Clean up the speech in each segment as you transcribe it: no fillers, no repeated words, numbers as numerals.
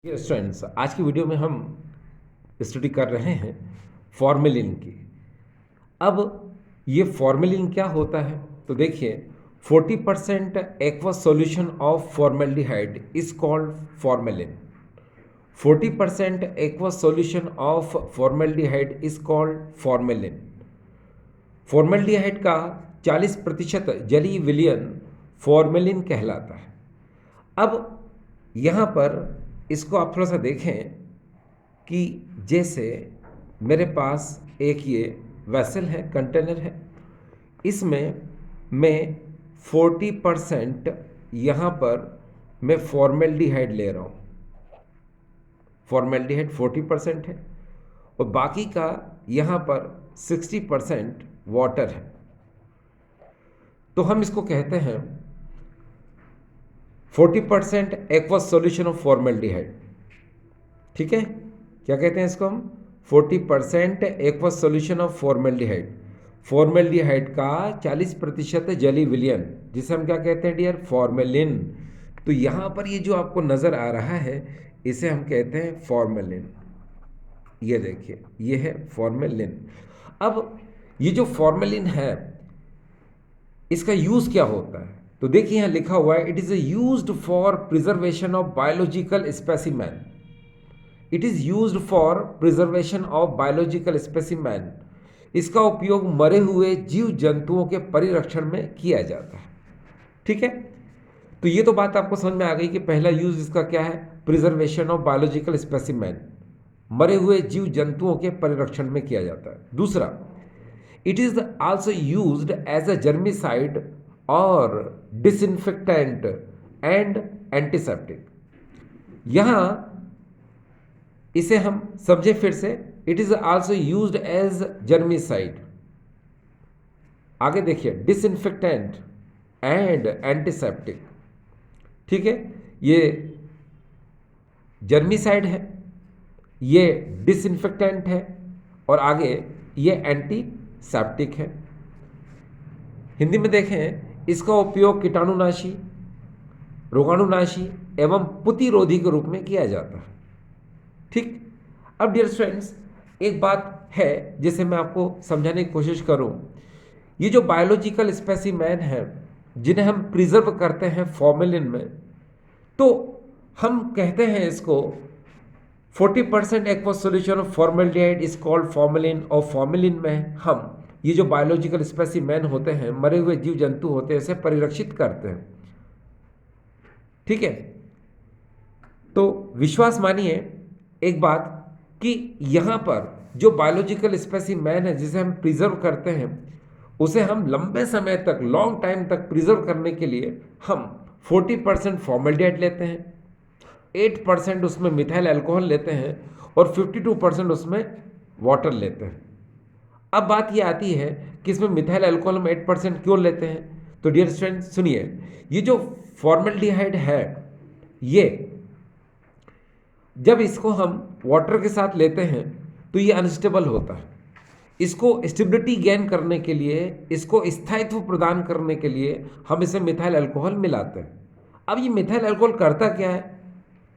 ये स्टूडेंट्स, आज की वीडियो में हम स्टडी कर रहे हैं फॉर्मेलिन की। अब ये फॉर्मेलिन क्या होता है? तो देखिए, 40% aqueous solution of formaldehyde is called formalin. 40% aqueous solution of formaldehyde is called formalin. Formaldehyde का 40% जलीय विलयन फॉर्मेलिन कहलाता है। अब यहाँ पर इसको आप थोड़ा सा देखें कि जैसे मेरे पास एक ये वेसल है, कंटेनर है, इसमें मैं 40% यहाँ पर मैं फॉर्मेल्डिहाइड ले रहा हूँ। फॉर्मेल्डिहाइड 40% है और बाकी का यहाँ पर 60% वाटर है। तो हम इसको कहते हैं 40% एक्वस सॉल्यूशन ऑफ फॉर्मेल्डिहाइड। ठीक है, क्या कहते हैं इसको हम? 40% aqueous solution of formaldehyde. Formaldehyde का 40% जलीय विलयन, जिसे हम क्या कहते हैं डियर? फॉर्मेलिन। तो यहाँ पर ये जो आपको नज़र आ रहा है, इसे हम कहते हैं फॉर्मेलिन। ये देखिए, ये है फॉर्मेलिन। अब ये जो फॉर्मेलिन है, इसका यूज क्या होता है? तो देखिए यहाँ लिखा हुआ है, it is used for preservation of biological specimen. It is used for preservation of biological specimen. इसका उपयोग मरे हुए जीव जंतुओं के परिरक्षण में किया जाता है। ठीक है, तो ये तो बात आपको समझ में आ गई कि पहला यूज इसका क्या है? प्रिजर्वेशन ऑफ बायोलॉजिकल स्पेसिमेन, मरे हुए जीव जंतुओं के परिरक्षण में किया जाता है। दूसरा, it is also used as a germicide और डिसइंफेक्टेंट एंड एंटीसेप्टिक। यहां इसे हम समझे फिर से, it is also used as germicide. आगे देखिए, डिसइंफेक्टेंट एंड एंटीसेप्टिक। ठीक है, ये जर्मिसाइड है, ये डिसइंफेक्टेंट है और आगे ये एंटीसेप्टिक है। हिंदी में देखें, इसका उपयोग कीटाणुनाशी, रोगाणुनाशी एवं पुतिरोधी के रूप में किया जाता है। ठीक, अब डियर स्टूडेंट्स, एक बात है जिसे मैं आपको समझाने की कोशिश करूं। ये जो बायोलॉजिकल स्पेसिमेन है, जिन्हें हम प्रिजर्व करते हैं फॉर्मेलिन में, तो हम कहते हैं इसको 40% aqueous solution of formaldehyde is called formalin. और फॉर्मेलिन में हम ये जो बायोलॉजिकल स्पेसिमेन होते हैं, मरे हुए जीव जंतु होते हैं, इसे परिरक्षित करते हैं। ठीक है, तो विश्वास मानिए एक बात कि यहाँ पर जो बायोलॉजिकल स्पेसिमेन है जिसे हम प्रिजर्व करते हैं, उसे हम लंबे समय तक, लॉन्ग टाइम तक प्रिजर्व करने के लिए हम 40% फॉर्मेल्डिहाइड लेते हैं, 8% उसमें मिथाइल अल्कोहल लेते हैं और 52% उसमें वाटर लेते हैं। अब बात ये आती है कि इसमें मिथाइल अल्कोहल हम 8% क्यों लेते हैं? तो डियर स्टूडेंट सुनिए, ये जो फॉर्मेल्डिहाइड है, ये जब इसको हम वाटर के साथ लेते हैं तो ये अनस्टेबल होता है। इसको स्टेबिलिटी गेन करने के लिए, इसको स्थायित्व प्रदान करने के लिए हम इसे मिथाइल अल्कोहल मिलाते हैं। अब ये मिथाइल अल्कोहल करता क्या है?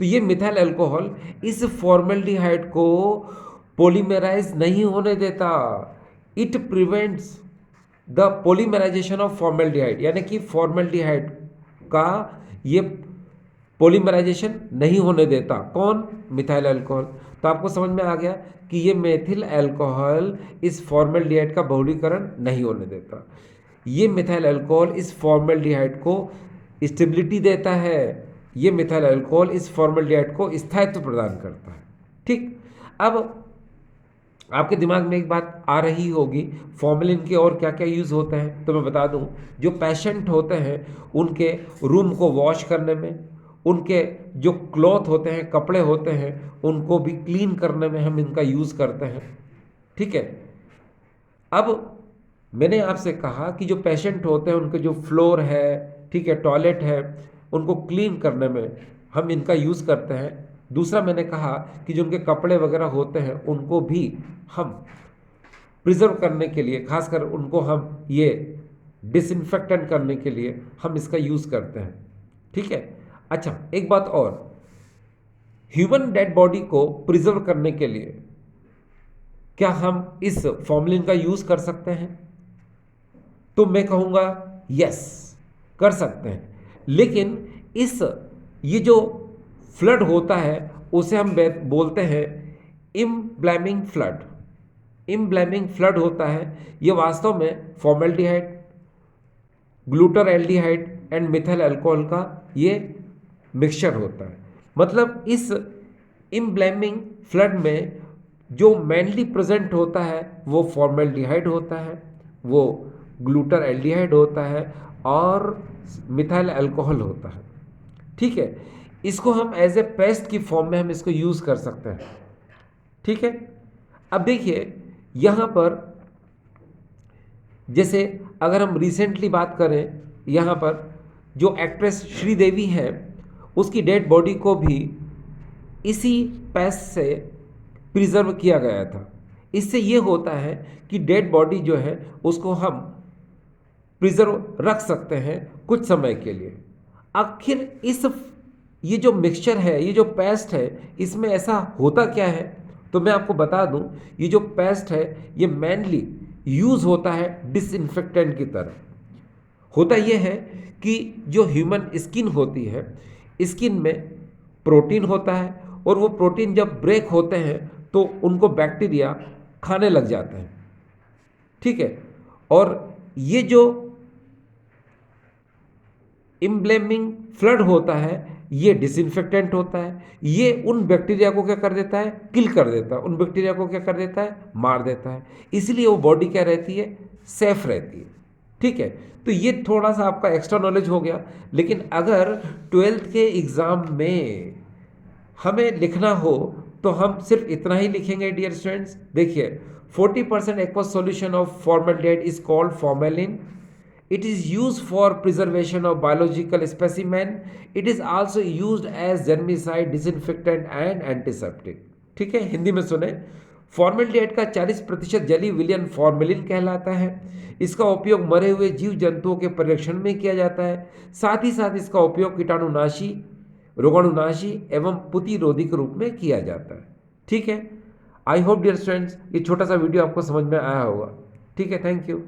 तो ये मिथाइल अल्कोहल इस फॉर्मेल्डिहाइड को पॉलीमराइज नहीं होने देता। It prevents the polymerization of formaldehyde, यानी कि फॉर्मेल्डिहाइड का ये पॉलीमराइजेशन नहीं होने देता। कौन? Methyl alcohol. तो आपको समझ में आ गया कि ये मेथिल अल्कोहल इस फॉर्मेल्डिहाइड का बहुलीकरण नहीं होने देता। ये मिथाइल अल्कोहल इस फॉर्मेल्डिहाइड को स्टेबिलिटी देता है। ये मिथाइल अल्कोहल इस फॉर्मेल्डिहाइड को स्थायित्व प्रदान करता है। ठीक, अब आपके दिमाग में एक बात आ रही होगी, फॉर्मेलिन के और क्या क्या यूज़ होते हैं? तो मैं बता दूं, जो पेशेंट होते हैं उनके रूम को वॉश करने में, उनके जो क्लॉथ होते हैं, कपड़े होते हैं, उनको भी क्लीन करने में हम इनका यूज़ करते हैं। ठीक है, अब मैंने आपसे कहा कि जो पेशेंट होते हैं उनके जो फ्लोर है, ठीक है, टॉयलेट है, उनको क्लीन करने में हम इनका यूज़ करते हैं। दूसरा मैंने कहा कि जो उनके कपड़े वगैरह होते हैं उनको भी हम प्रिजर्व करने के लिए, खासकर उनको हम ये डिसइंफेक्टेंट करने के लिए हम इसका यूज़ करते हैं। ठीक है, अच्छा एक बात और, ह्यूमन डेड बॉडी को प्रिजर्व करने के लिए क्या हम इस फॉर्मेलिन का यूज कर सकते हैं? तो मैं कहूँगा यस, कर सकते हैं। लेकिन इस ये जो फ्लड होता है उसे हम बोलते हैं इम्ब्लैमिंग फ्लड। इम्ब्लैमिंग फ्लड होता है, ये वास्तव में formaldehyde, glutaraldehyde and methyl alcohol का ये मिक्सचर होता है। मतलब इस इम्ब्लैमिंग फ्लड में जो मेनली प्रेजेंट होता है वो फॉर्मेल्डिहाइड होता है, वो ग्लूटर एल्डिहाइड होता है और मिथाइल अल्कोहल होता है। ठीक है, इसको हम एज ए पेस्ट की फॉर्म में हम इसको यूज़ कर सकते हैं। ठीक है, अब देखिए यहाँ पर जैसे अगर हम रिसेंटली बात करें, यहाँ पर जो एक्ट्रेस श्रीदेवी है उसकी डेड बॉडी को भी इसी पेस्ट से प्रिजर्व किया गया था। इससे ये होता है कि डेड बॉडी जो है उसको हम प्रिजर्व रख सकते हैं कुछ समय के लिए। आखिर ये जो मिक्सचर है, ये जो पेस्ट है, इसमें ऐसा होता क्या है? तो मैं आपको बता दूं, ये जो पेस्ट है ये मेनली यूज़ होता है डिसइंफेक्टेंट की तरह। होता यह है कि जो ह्यूमन स्किन होती है, स्किन में प्रोटीन होता है और वो प्रोटीन जब ब्रेक होते हैं तो उनको बैक्टीरिया खाने लग जाते हैं। ठीक है, और ये जो इम्ब्लेमिंग फ्लड होता है ये डिसइंफेक्टेंट होता है। ये उन बैक्टीरिया को क्या कर देता है? किल कर देता है। उन बैक्टीरिया को क्या कर देता है? मार देता है। इसलिए वो बॉडी क्या रहती है? सेफ रहती है। ठीक है, तो ये थोड़ा सा आपका एक्स्ट्रा नॉलेज हो गया। लेकिन अगर 12th के एग्ज़ाम में हमें लिखना हो तो हम सिर्फ इतना ही लिखेंगे डियर स्टूडेंट्स। देखिए 40% aqueous solution of formaldehyde is called formalin. It is used for preservation of biological specimen. It is also used as germicide, disinfectant and antiseptic. ठीक है, हिंदी में सुने। फॉर्मेल्डिहाइड का 40% जलीय विलयन फॉर्मेलिन कहलाता है। इसका उपयोग मरे हुए जीव जंतुओं के परिरक्षण में किया जाता है। साथ ही साथ इसका उपयोग कीटाणुनाशी, रोगाणुनाशी एवं प्रतिरोधी के रूप में किया जाता है। ठीक है, आई होप डियर स्टूडेंट्स ये छोटा सा वीडियो आपको समझ में आया होगा। ठीक है, थैंक यू।